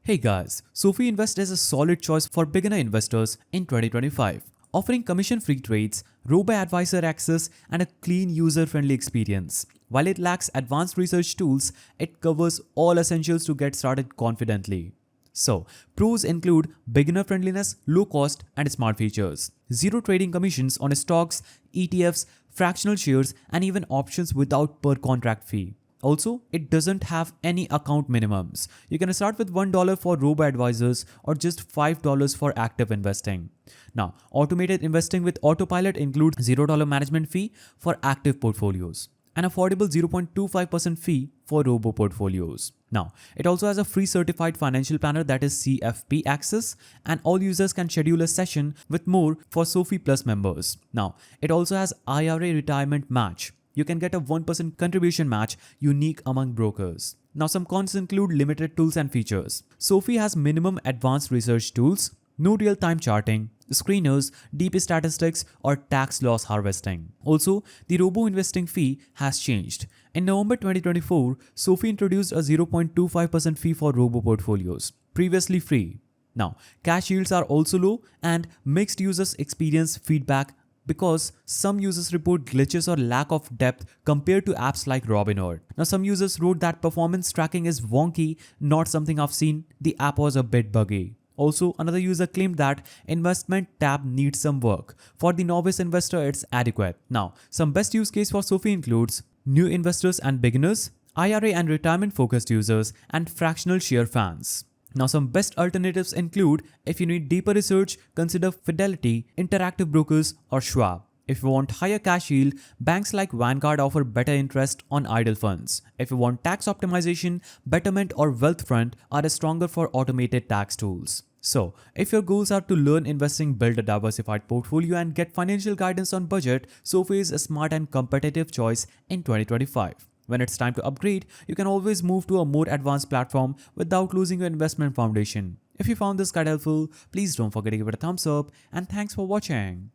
Hey guys, SoFi Invest is a solid choice for beginner investors in 2025, offering commission-free trades, Robo advisor access, and a clean user-friendly experience. While it lacks advanced research tools, it covers all essentials to get started confidently. So, pros include beginner friendliness, low cost, and smart features. Zero trading commissions on stocks, ETFs, fractional shares, and even options without per contract fee. Also, it doesn't have any account minimums. You can start with $1 for robo advisors or just $5 for active investing. Now, automated investing with autopilot includes $0 management fee for active portfolios, an affordable 0.25% fee for robo portfolios. Now, it also has a free certified financial planner that is CFP access, and all users can schedule a session with more for SoFi Plus members. Now, it also has IRA retirement match. You can get a 1% contribution match unique among brokers. Now, some cons include limited tools and features. SoFi has minimum advanced research tools, no real-time charting, screeners, deep statistics, or tax loss harvesting. Also, the robo investing fee has changed. In November 2024, SoFi introduced a 0.25% fee for robo portfolios, previously free. Now, cash yields are also low and mixed users experience feedback because some users report glitches or lack of depth compared to apps like Robinhood. Now, some users wrote that performance tracking is wonky, not something I've seen, the app was a bit buggy. Also, another user claimed that investment tab needs some work. For the novice investor, it's adequate. Now, some best use case for SoFi includes new investors and beginners, IRA and retirement focused users, and fractional share fans. Now, some best alternatives include if you need deeper research, consider Fidelity, Interactive Brokers, or Schwab. If you want higher cash yield, banks like Vanguard offer better interest on idle funds. If you want tax optimization, Betterment or Wealthfront are stronger for automated tax tools. So, if your goals are to learn investing, build a diversified portfolio, and get financial guidance on budget, SoFi is a smart and competitive choice in 2025. When it's time to upgrade, you can always move to a more advanced platform without losing your investment foundation. If you found this guide helpful, please don't forget to give it a thumbs up, and thanks for watching.